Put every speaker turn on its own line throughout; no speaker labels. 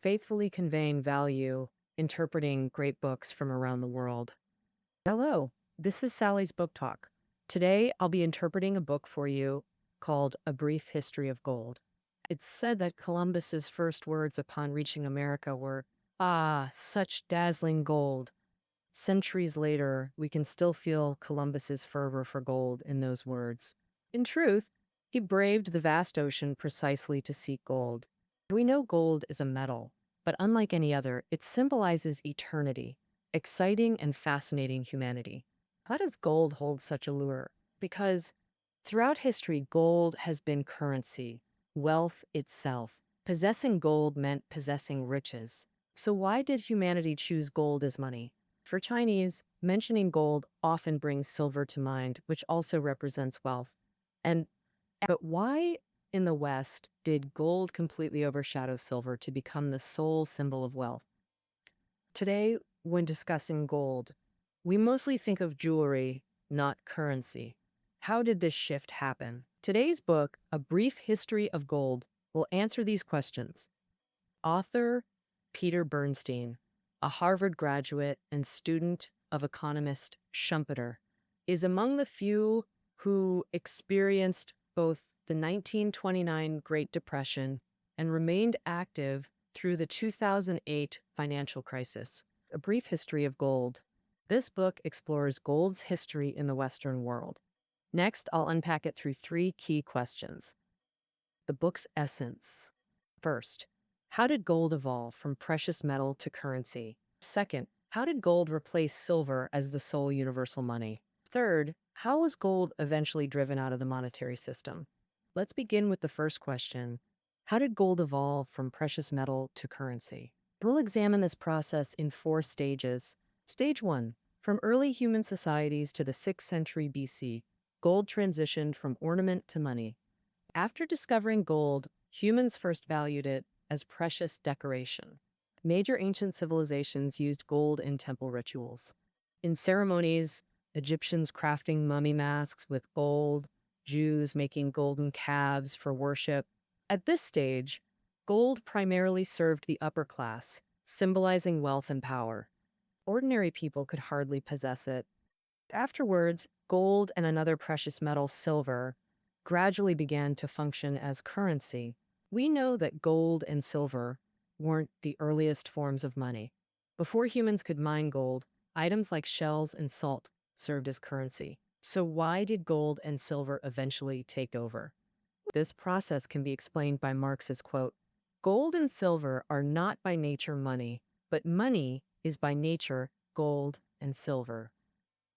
faithfully conveying value, interpreting great books from around the world. Hello, this is Sally's Book Talk. Today, I'll be interpreting a book for you called A Brief History of Gold. It's said that Columbus's first words upon reaching America were, "Ah, such dazzling gold." Centuries later, we can still feel Columbus's fervor for gold in those words. In truth, he braved the vast ocean precisely to seek gold. We know gold is a metal, but unlike any other, it symbolizes eternity, exciting and fascinating humanity. How does gold hold such allure? Because throughout history, gold has been currency, wealth itself. Possessing gold meant possessing riches. So why did humanity choose gold as money? For Chinese, mentioning gold often brings silver to mind, which also represents wealth. But why in the West did gold completely overshadow silver to become the sole symbol of wealth? Today, when discussing gold, we mostly think of jewelry, not currency. How did this shift happen? Today's book, A Brief History of Gold, will answer these questions. Author Peter Bernstein, a Harvard graduate and student of economist Schumpeter, is among the few who experienced both the 1929 Great Depression and remained active through the 2008 financial crisis. A Brief History of Gold. This book explores gold's history in the Western world. Next, I'll unpack it through three key questions. The book's essence. First, how did gold evolve from precious metal to currency? Second, how did gold replace silver as the sole universal money? Third, how was gold eventually driven out of the monetary system? Let's begin with the first question. How did gold evolve from precious metal to currency? We'll examine this process in 4 stages. Stage 1. From early human societies to the 6th century BC, gold transitioned from ornament to money. After discovering gold, humans first valued it as precious decoration. Major ancient civilizations used gold in temple rituals. In ceremonies, Egyptians crafting mummy masks with gold, Jews making golden calves for worship. At this stage, gold primarily served the upper class, symbolizing wealth and power. Ordinary people could hardly possess it. Afterwards, gold and another precious metal, silver, gradually began to function as currency. We know that gold and silver weren't the earliest forms of money. Before humans could mine gold, items like shells and salt served as currency. So why did gold and silver eventually take over? This process can be explained by Marx's quote, "Gold and silver are not by nature money, but money is by nature gold and silver."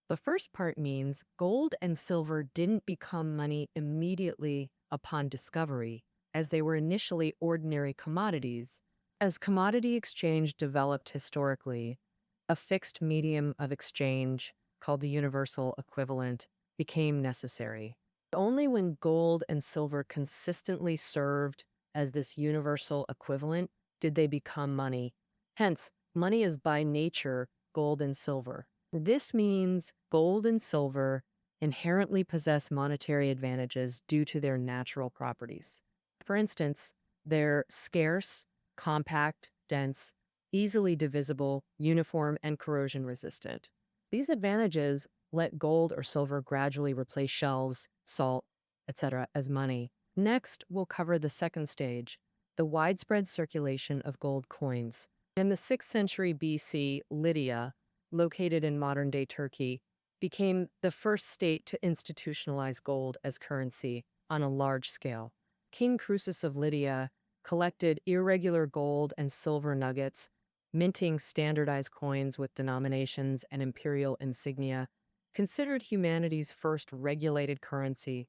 The first part means gold and silver didn't become money immediately upon discovery, as they were initially ordinary commodities. As commodity exchange developed historically, a fixed medium of exchange, called the universal equivalent, became necessary. Only when gold and silver consistently served as this universal equivalent did they become money. Hence, money is by nature gold and silver. This means gold and silver inherently possess monetary advantages due to their natural properties. For instance, they're scarce, compact, dense, easily divisible, uniform, and corrosion resistant. These advantages let gold or silver gradually replace shells, salt, etc. as money. Next, we'll cover the second stage, the widespread circulation of gold coins. In the 6th century BC, Lydia, located in modern-day Turkey, became the first state to institutionalize gold as currency on a large scale. King Croesus of Lydia collected irregular gold and silver nuggets, minting standardized coins with denominations and imperial insignia, considered humanity's first regulated currency.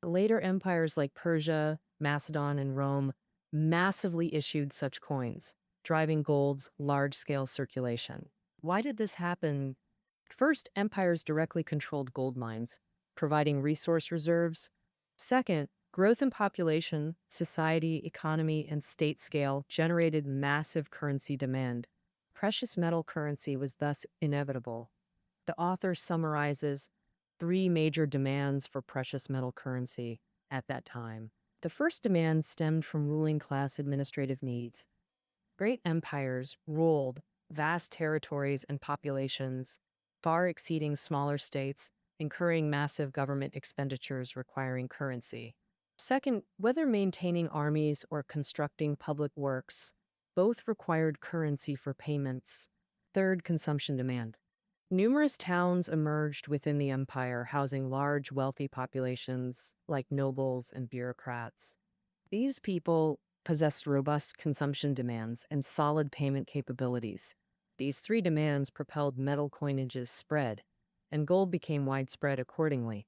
Later empires like Persia, Macedon, and Rome massively issued such coins, driving gold's large-scale circulation. Why did this happen? First, empires directly controlled gold mines, providing resource reserves. Second, growth in population, society, economy, and state scale generated massive currency demand. Precious metal currency was thus inevitable. The author summarizes 3 major demands for precious metal currency at that time. The first demand stemmed from ruling class administrative needs. Great empires ruled vast territories and populations, far exceeding smaller states, incurring massive government expenditures requiring currency. Second, whether maintaining armies or constructing public works, both required currency for payments. Third, consumption demand. Numerous towns emerged within the empire, housing large, wealthy populations like nobles and bureaucrats. These people possessed robust consumption demands and solid payment capabilities. These three demands propelled metal coinage's spread, and gold became widespread accordingly.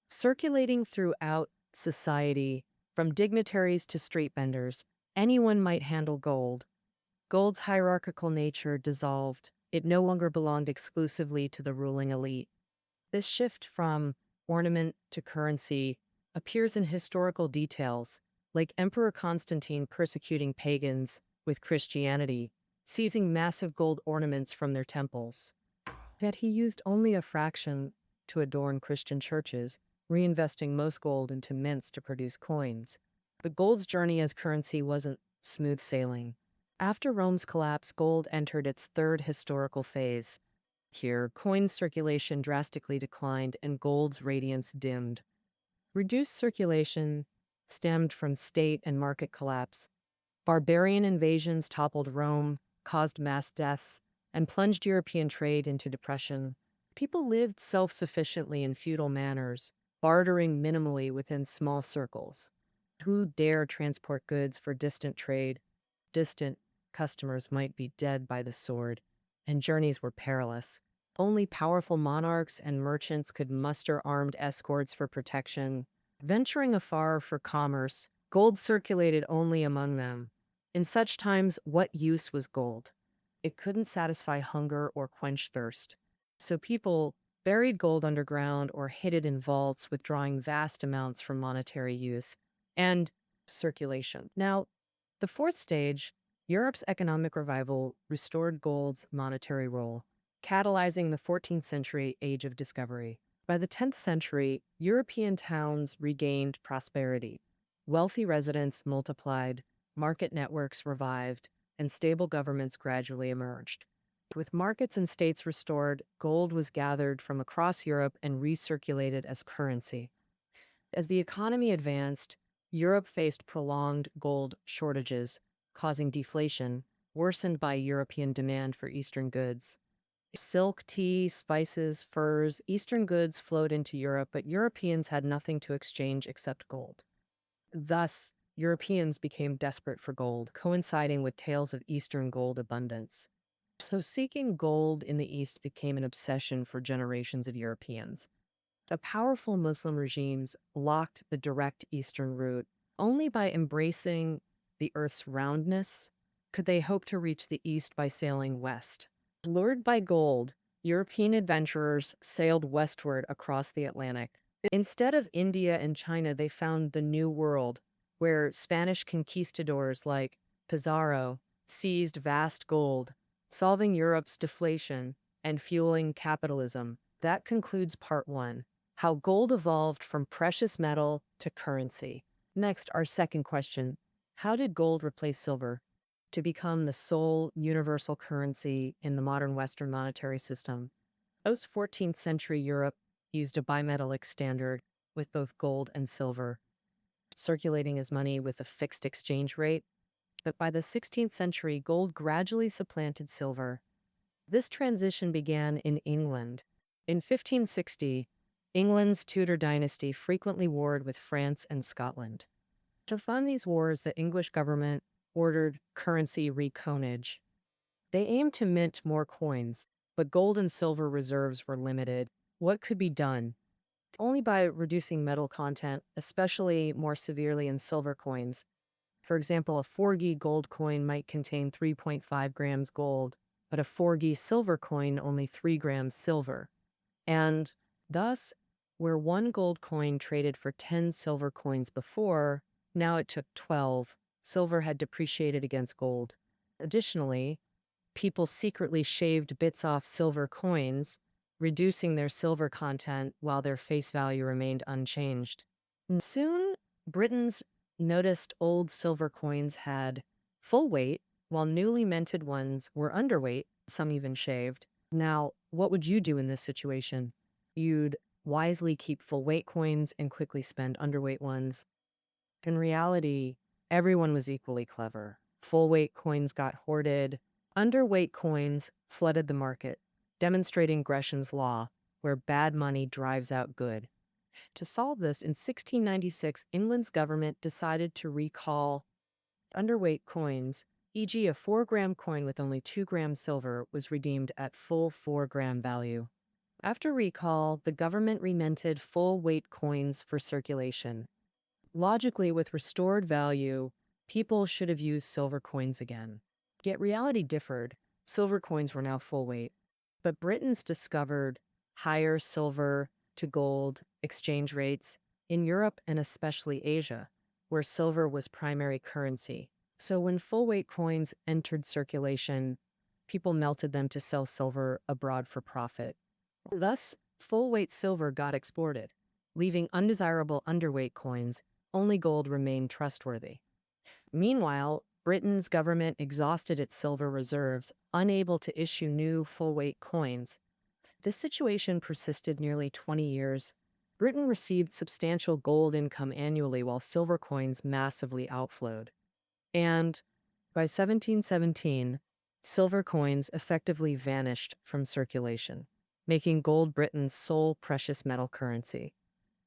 Circulating throughout society, from dignitaries to street vendors, anyone might handle gold. Gold's hierarchical nature dissolved. It no longer belonged exclusively to the ruling elite. This shift from ornament to currency appears in historical details, like Emperor Constantine persecuting pagans with Christianity, seizing massive gold ornaments from their temples. Yet he used only a fraction to adorn Christian churches, reinvesting most gold into mints to produce coins. But gold's journey as currency wasn't smooth sailing. After Rome's collapse, gold entered its third historical phase. Here, coin circulation drastically declined and gold's radiance dimmed. Reduced circulation stemmed from state and market collapse. Barbarian invasions toppled Rome, caused mass deaths, and plunged European trade into depression. People lived self-sufficiently in feudal manners, bartering minimally within small circles. Who dare transport goods for distant trade? Distant customers might be dead by the sword, and journeys were perilous. Only powerful monarchs and merchants could muster armed escorts for protection. Venturing afar for commerce, gold circulated only among them. In such times, what use was gold? It couldn't satisfy hunger or quench thirst. So people buried gold underground or hid it in vaults, withdrawing vast amounts from monetary use and circulation. Now, the fourth stage, Europe's economic revival, restored gold's monetary role, catalyzing the 14th century age of discovery. By the 10th century, European towns regained prosperity. Wealthy residents multiplied, market networks revived, and stable governments gradually emerged. With markets and states restored, gold was gathered from across Europe and recirculated as currency. As the economy advanced, Europe faced prolonged gold shortages, causing deflation, worsened by European demand for Eastern goods. Silk, tea, spices, furs, Eastern goods flowed into Europe, but Europeans had nothing to exchange except gold. Thus, Europeans became desperate for gold, coinciding with tales of Eastern gold abundance. So seeking gold in the East became an obsession for generations of Europeans. The powerful Muslim regimes blocked the direct Eastern route. Only by embracing the Earth's roundness could they hope to reach the East by sailing west. Lured by gold, European adventurers sailed westward across the Atlantic. Instead of India and China, they found the New World, where Spanish conquistadors like Pizarro seized vast gold, solving Europe's deflation and fueling capitalism. That concludes part one, how gold evolved from precious metal to currency. Next, our second question, how did gold replace silver to become the sole universal currency in the modern Western monetary system? Post 14th century Europe used a bimetallic standard with both gold and silver, circulating as money with a fixed exchange rate. But by the 16th century, gold gradually supplanted silver. This transition began in England. In 1560, England's Tudor dynasty frequently warred with France and Scotland. To fund these wars, the English government ordered currency recoinage. They aimed to mint more coins, but gold and silver reserves were limited. What could be done? Only by reducing metal content, especially more severely in silver coins. For example, a 4G gold coin might contain 3.5 grams gold, but a 4G silver coin only 3 grams silver. And thus, where one gold coin traded for 10 silver coins before, now it took 12. Silver had depreciated against gold. Additionally, people secretly shaved bits off silver coins, reducing their silver content while their face value remained unchanged. Soon, Britons noticed old silver coins had full weight, while newly minted ones were underweight, some even shaved. Now, what would you do in this situation? You'd wisely keep full weight coins and quickly spend underweight ones. In reality, everyone was equally clever. Full weight coins got hoarded, underweight coins flooded the market, demonstrating Gresham's law, where bad money drives out good. To solve this, in 1696, England's government decided to recall underweight coins, e.g., a 4-gram coin with only 2 grams silver was redeemed at full 4-gram value. After recall, the government reminted full weight coins for circulation. Logically, with restored value, people should have used silver coins again. Yet reality differed. Silver coins were now full weight. But Britons discovered higher silver to gold exchange rates in Europe and especially Asia, where silver was primary currency. So when full weight coins entered circulation, people melted them to sell silver abroad for profit. Thus, full weight silver got exported, leaving undesirable underweight coins. Only gold remained trustworthy. Meanwhile, Britain's government exhausted its silver reserves, unable to issue new full-weight coins. This situation persisted nearly 20 years. Britain received substantial gold income annually while silver coins massively outflowed. And by 1717, silver coins effectively vanished from circulation, making gold Britain's sole precious metal currency.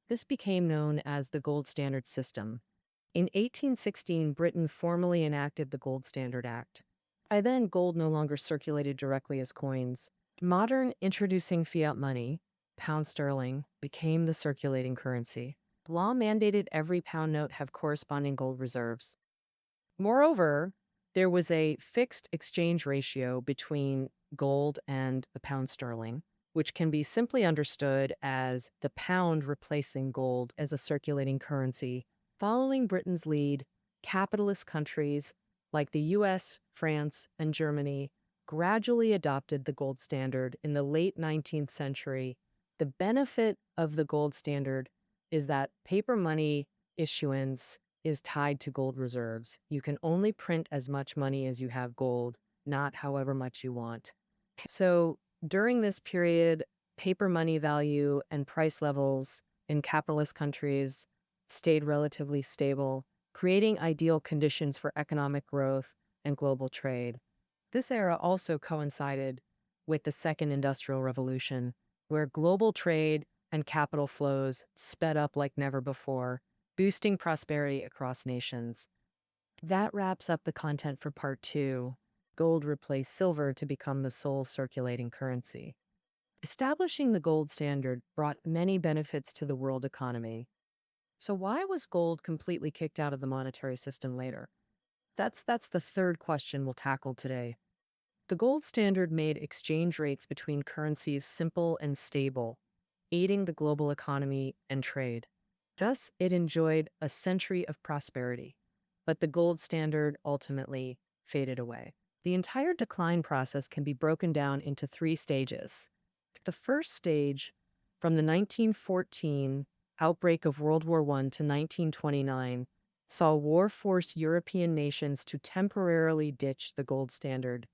This became known as the gold standard system. In 1816, Britain formally enacted the Gold Standard Act. By then, gold no longer circulated directly as coins. Modern introducing fiat money, pound sterling, became the circulating currency. Law mandated every pound note have corresponding gold reserves. Moreover, there was a fixed exchange ratio between gold and the pound sterling, which can be simply understood as the pound replacing gold as a circulating currency. Following Britain's lead, capitalist countries like the US, France, and Germany gradually adopted the gold standard in the late 19th century. The benefit of the gold standard is that paper money issuance is tied to gold reserves. You can only print as much money as you have gold, not however much you want. So during this period, paper money value and price levels in capitalist countries stayed relatively stable, creating ideal conditions for economic growth and global trade. This era also coincided with the Second Industrial Revolution, where global trade and capital flows sped up like never before, boosting prosperity across nations. That wraps up the content for part 2. Gold replaced silver to become the sole circulating currency. Establishing the gold standard brought many benefits to the world economy. So why was gold completely kicked out of the monetary system later? That's the third question we'll tackle today. The gold standard made exchange rates between currencies simple and stable, aiding the global economy and trade. Thus, it enjoyed a century of prosperity, but the gold standard ultimately faded away. The entire decline process can be broken down into 3 stages. The first stage, from the 1914 outbreak of World War I to 1929, saw war force European nations to temporarily ditch the gold standard.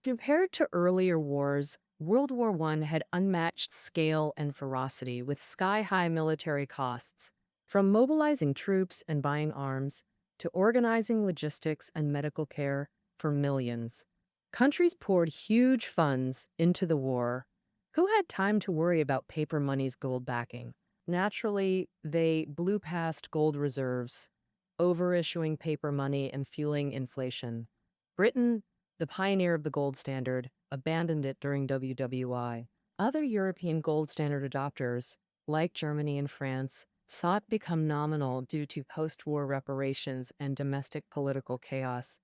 Compared to earlier wars, World War I had unmatched scale and ferocity with sky-high military costs. From mobilizing troops and buying arms to organizing logistics and medical care for millions, countries poured huge funds into the war. Who had time to worry about paper money's gold backing? Naturally, they blew past gold reserves, overissuing paper money and fueling inflation. Britain, the pioneer of the gold standard, abandoned it during WWI. Other European gold standard adopters, like Germany and France, sought to become nominal due to post-war reparations and domestic political chaos.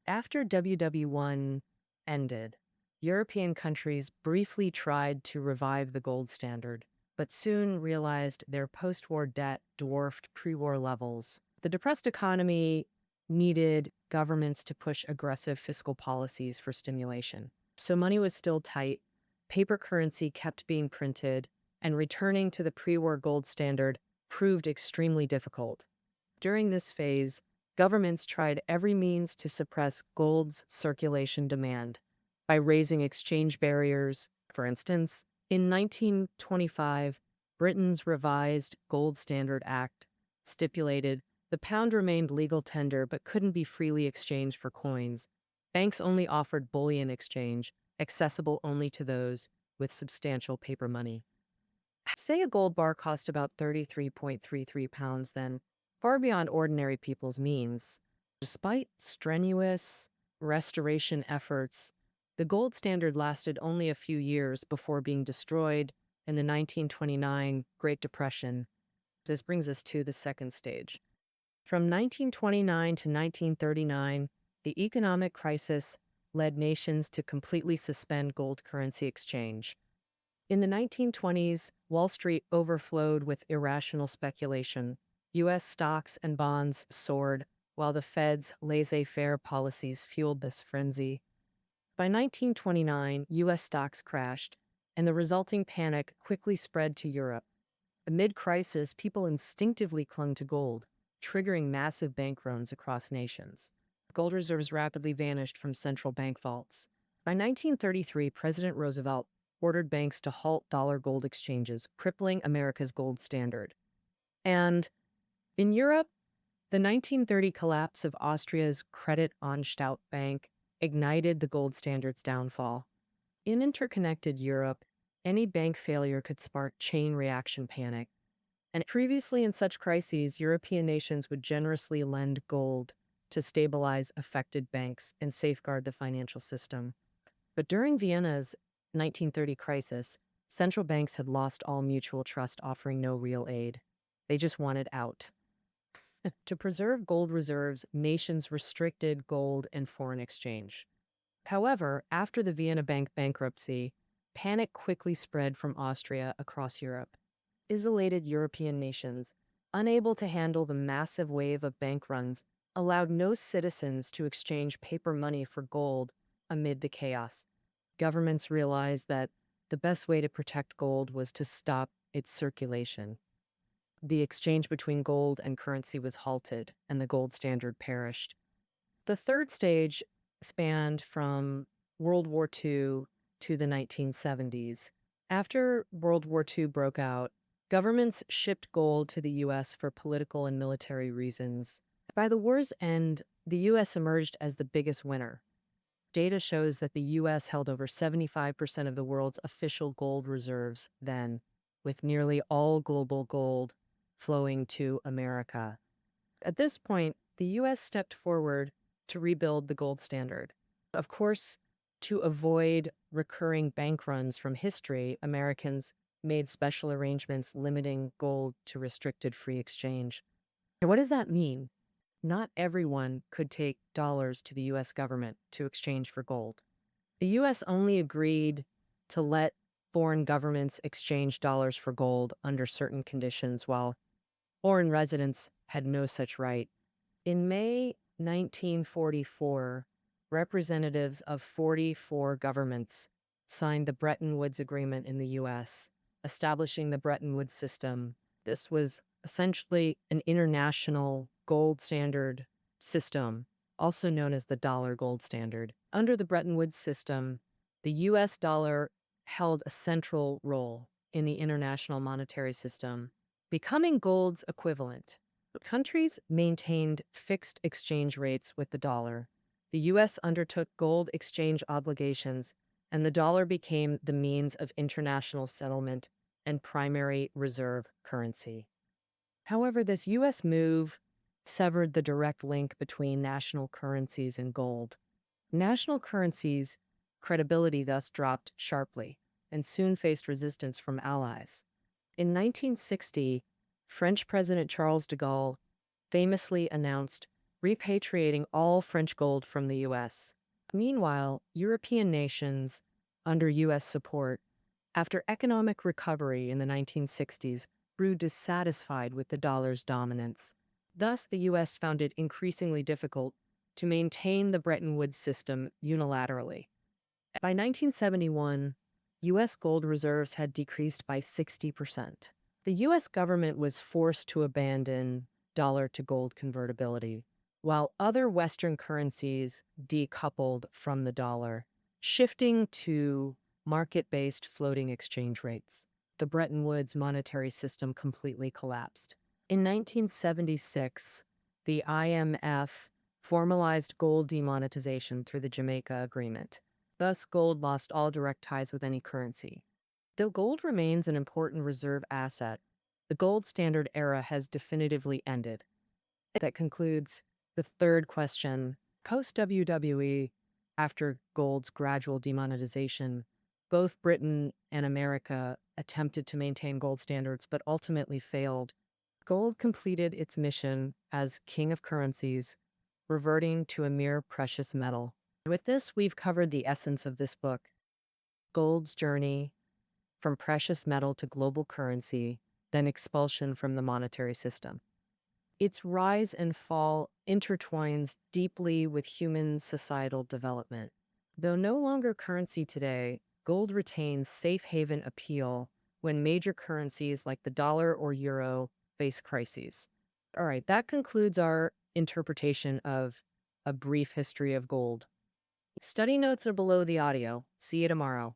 After WW1 ended, European countries briefly tried to revive the gold standard, but soon realized their post-war debt dwarfed pre-war levels. The depressed economy needed governments to push aggressive fiscal policies for stimulation. So money was still tight, paper currency kept being printed, and returning to the pre-war gold standard proved extremely difficult. During this phase, Governments tried every means to suppress gold's circulation demand by raising exchange barriers. For instance, in 1925, Britain's revised Gold Standard Act stipulated the pound remained legal tender but couldn't be freely exchanged for coins. Banks only offered bullion exchange, accessible only to those with substantial paper money. Say a gold bar cost about 33.33 pounds, then far beyond ordinary people's means. Despite strenuous restoration efforts, the gold standard lasted only a few years before being destroyed in the 1929 Great Depression. This brings us to the second stage. From 1929 to 1939, the economic crisis led nations to completely suspend gold currency exchange. In the 1920s, Wall Street overflowed with irrational speculation. U.S. stocks and bonds soared, while the Fed's laissez-faire policies fueled this frenzy. By 1929, U.S. stocks crashed, and the resulting panic quickly spread to Europe. Amid crisis, people instinctively clung to gold, triggering massive bank runs across nations. Gold reserves rapidly vanished from central bank vaults. By 1933, President Roosevelt ordered banks to halt dollar-gold exchanges, crippling America's gold standard. And in Europe, the 1930 collapse of Austria's Credit-Anstalt Bank ignited the gold standard's downfall. In interconnected Europe, any bank failure could spark chain reaction panic. And previously in such crises, European nations would generously lend gold to stabilize affected banks and safeguard the financial system. But during Vienna's 1930 crisis, central banks had lost all mutual trust, offering no real aid. They just wanted out. To preserve gold reserves, nations restricted gold and foreign exchange. However, after the Vienna Bank bankruptcy, panic quickly spread from Austria across Europe. Isolated European nations, unable to handle the massive wave of bank runs, allowed no citizens to exchange paper money for gold amid the chaos. Governments realized that the best way to protect gold was to stop its circulation. The exchange between gold and currency was halted, and the gold standard perished. The third stage spanned from World War II to the 1970s. After World War II broke out, governments shipped gold to the U.S. for political and military reasons. By the war's end, the U.S. emerged as the biggest winner. Data shows that the U.S. held over 75% of the world's official gold reserves then, with nearly all global gold flowing to America. At this point, the U.S. stepped forward to rebuild the gold standard. Of course, to avoid recurring bank runs from history, Americans made special arrangements limiting gold to restricted free exchange. What does that mean? Not everyone could take dollars to the U.S. government to exchange for gold. The U.S. only agreed to let foreign governments exchange dollars for gold under certain conditions, while foreign residents had no such right. In May 1944, representatives of 44 governments signed the Bretton Woods Agreement in the U.S., establishing the Bretton Woods system. This was essentially an international gold standard system, also known as the dollar gold standard. Under the Bretton Woods system, the U.S. dollar held a central role in the international monetary system, becoming gold's equivalent. Countries maintained fixed exchange rates with the dollar. The U.S. undertook gold exchange obligations, and the dollar became the means of international settlement and primary reserve currency. However, this U.S. move severed the direct link between national currencies and gold. National currencies' credibility thus dropped sharply and soon faced resistance from allies. In 1960, French President Charles de Gaulle famously announced repatriating all French gold from the U.S. Meanwhile, European nations, under U.S. support, after economic recovery in the 1960s, grew dissatisfied with the dollar's dominance. Thus, the U.S. found it increasingly difficult to maintain the Bretton Woods system unilaterally. By 1971, U.S. gold reserves had decreased by 60%. The U.S. government was forced to abandon dollar-to-gold convertibility, while other Western currencies decoupled from the dollar, shifting to market-based floating exchange rates. The Bretton Woods monetary system completely collapsed. In 1976, the IMF formalized gold demonetization through the Jamaica Agreement. Thus, gold lost all direct ties with any currency. Though gold remains an important reserve asset, the gold standard era has definitively ended. That concludes the third question. Post WWE, after gold's gradual demonetization, both Britain and America attempted to maintain gold standards but ultimately failed. Gold completed its mission as king of currencies, reverting to a mere precious metal. With this, we've covered the essence of this book: gold's journey from precious metal to global currency, then expulsion from the monetary system. Its rise and fall intertwines deeply with human societal development. Though no longer currency today, gold retains safe haven appeal when major currencies like the dollar or euro face crises. All right, that concludes our interpretation of A Brief History of Gold. Study notes are below the audio. See you tomorrow.